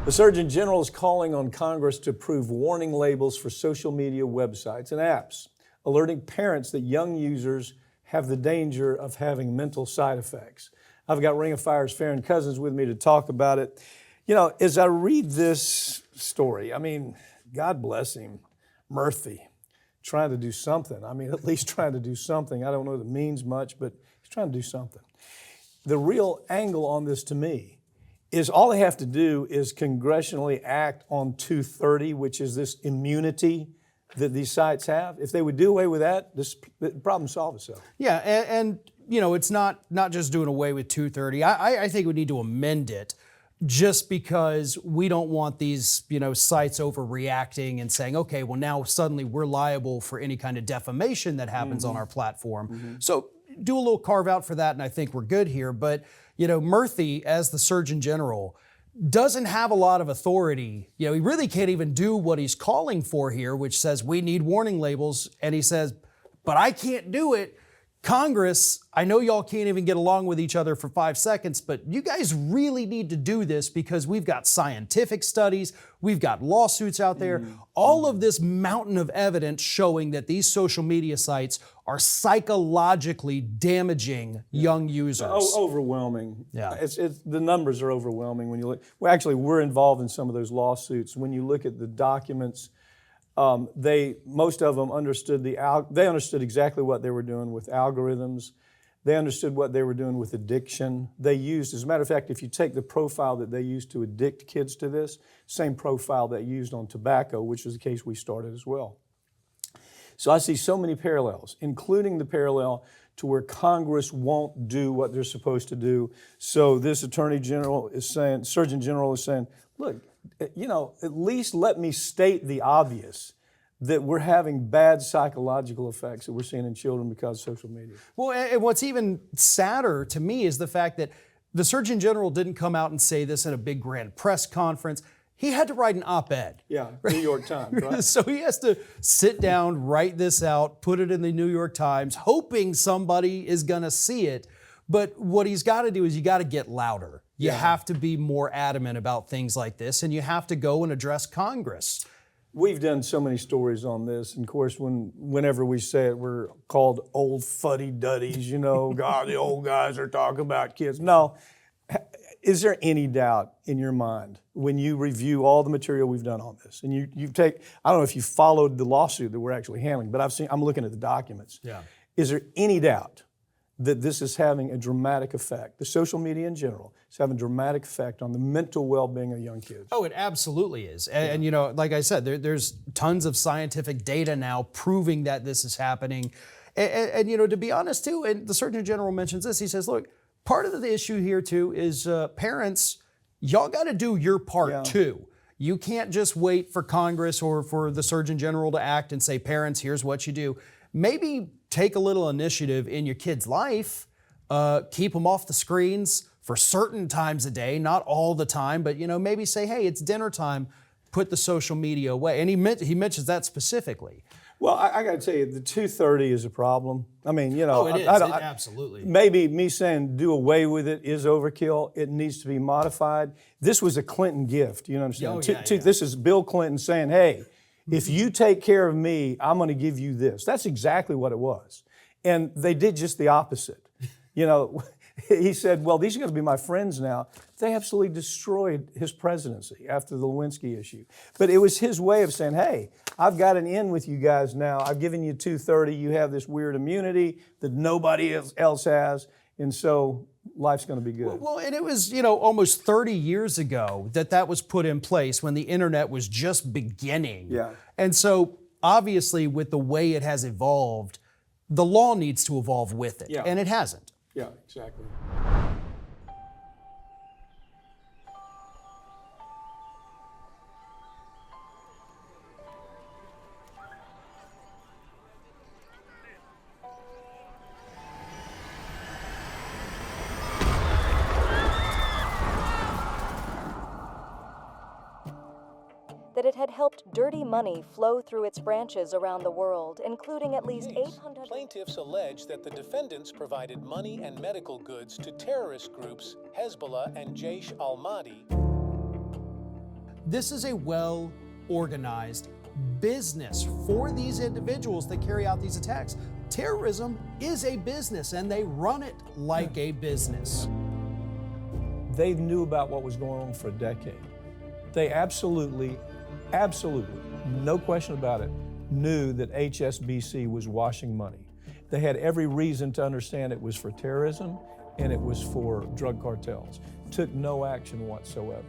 The Surgeon General is calling on Congress to approve warning labels for social media websites and apps, alerting parents that young users have the danger of having mental side effects. I've got Ring of Fire's Farron Cousins with me to talk about it. You know, as I read this story, I mean, God bless him, Murthy, trying to do something. I mean, at least trying to do something. I don't know that it means much, but he's trying to do something. The real angle on this to me is all they have to do is congressionally act on 230, which is this immunity that these sites have. If they would do away with that, the problem solved itself. Yeah, and you know, it's not just doing away with 230. I think we need to amend it just because we don't want these, you know, sites overreacting and saying, okay, well now suddenly we're liable for any kind of defamation that happens on our platform. So do a little carve out for that and I think we're good here. But, you know, Murthy, as the Surgeon General, doesn't have a lot of authority. You know, he really can't even do what he's calling for here, which says we need warning labels. And he says, but I can't do it. Congress, I know y'all can't even get along with each other for 5 seconds, but you guys really need to do this because we've got scientific studies, we've got lawsuits out there, all of this mountain of evidence showing that these social media sites are psychologically damaging young users. Overwhelming. Yeah. The numbers are overwhelming when you look. Well, actually, we're involved in some of those lawsuits. When you look at the documents, most of them understood they understood exactly what they were doing with algorithms. They understood what they were doing with addiction. They used, as a matter of fact, if you take the profile that they used to addict kids to this, same profile they used on tobacco, which was the case we started as well. So I see so many parallels, including the parallel to where Congress won't do what they're supposed to do. So this Surgeon General is saying, look, you know, at least let me state the obvious, that we're having bad psychological effects that we're seeing in children because of social media. Well, and what's even sadder to me is the fact that the Surgeon General didn't come out and say this in a big grand press conference. He had to write an op-ed. Yeah, New York Times, right? So he has to sit down, write this out, put it in the New York Times, hoping somebody is going to see it. But what he's got to do is you got to get louder. You have to be more adamant about things like this, and you have to go and address Congress. We've done so many stories on this, and of course, whenever we say it, we're called old fuddy-duddies, you know, God, the old guys are talking about kids. No, is there any doubt in your mind when you review all the material we've done on this, and you take, I don't know if you followed the lawsuit that we're actually handling, but I'm looking at the documents. Yeah. Is there any doubt that this is having a dramatic effect? The social media in general is having a dramatic effect on the mental well-being of young kids. Oh, it absolutely is. And you know, like I said, there's tons of scientific data now proving that this is happening. And you know, to be honest too, and the Surgeon General mentions this, he says, look, part of the issue here too is parents, y'all got to do your part too. You can't just wait for Congress or for the Surgeon General to act and say, parents, here's what you do. Maybe take a little initiative in your kid's life, keep them off the screens for certain times a day, not all the time, but you know, maybe say, hey, it's dinner time, put the social media away. And he mentions that specifically. Well, I got to tell you, the 230 is a problem. I mean, you know, it is. Absolutely. Maybe me saying do away with it is overkill. It needs to be modified. This was a Clinton gift, you know what I'm saying? This is Bill Clinton saying, hey, if you take care of me, I'm going to give you this. That's exactly what it was. And they did just the opposite. You know, he said, well, these are going to be my friends now. They absolutely destroyed his presidency after the Lewinsky issue. But it was his way of saying, hey, I've got an in with you guys now. I've given you 230. You have this weird immunity that nobody else has. And so life's going to be good. Well, and it was, you know, almost 30 years ago that was put in place when the internet was just beginning. Yeah. And so obviously with the way it has evolved, the law needs to evolve with it. Yeah. And it hasn't. Yeah, exactly. That it had helped dirty money flow through its branches around the world, including at least 800... Plaintiffs allege that the defendants provided money and medical goods to terrorist groups Hezbollah and Jaish al-Mahdi. This is a well organized business for these individuals that carry out these attacks. Terrorism is a business and they run it like a business. They knew about what was going on for a decade. They absolutely, no question about it, knew that HSBC was washing money. They had every reason to understand it was for terrorism and it was for drug cartels. Took no action whatsoever.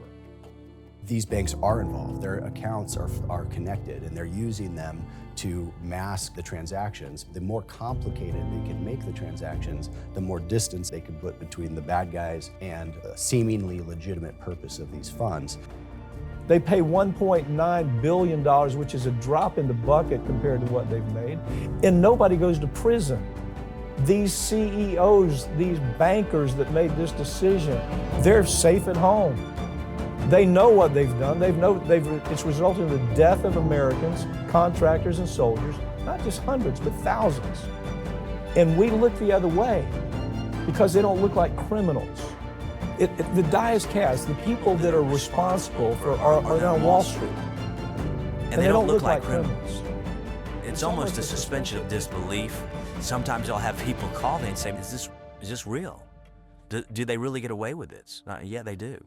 These banks are involved. Their accounts are connected, and they're using them to mask the transactions. The more complicated they can make the transactions, the more distance they can put between the bad guys and a seemingly legitimate purpose of these funds. They pay $1.9 billion, which is a drop in the bucket compared to what they've made, and nobody goes to prison. These CEOs, these bankers that made this decision, they're safe at home. They know what they've done. It's resulted in the death of Americans, contractors and soldiers, not just hundreds, but thousands. And we look the other way because they don't look like criminals. The die is cast. The people that are responsible are on Wall Street. And they don't look like criminals. It's almost a suspension of disbelief. Sometimes I'll have people call me and say, is this real? Do they really get away with this? Yeah, they do.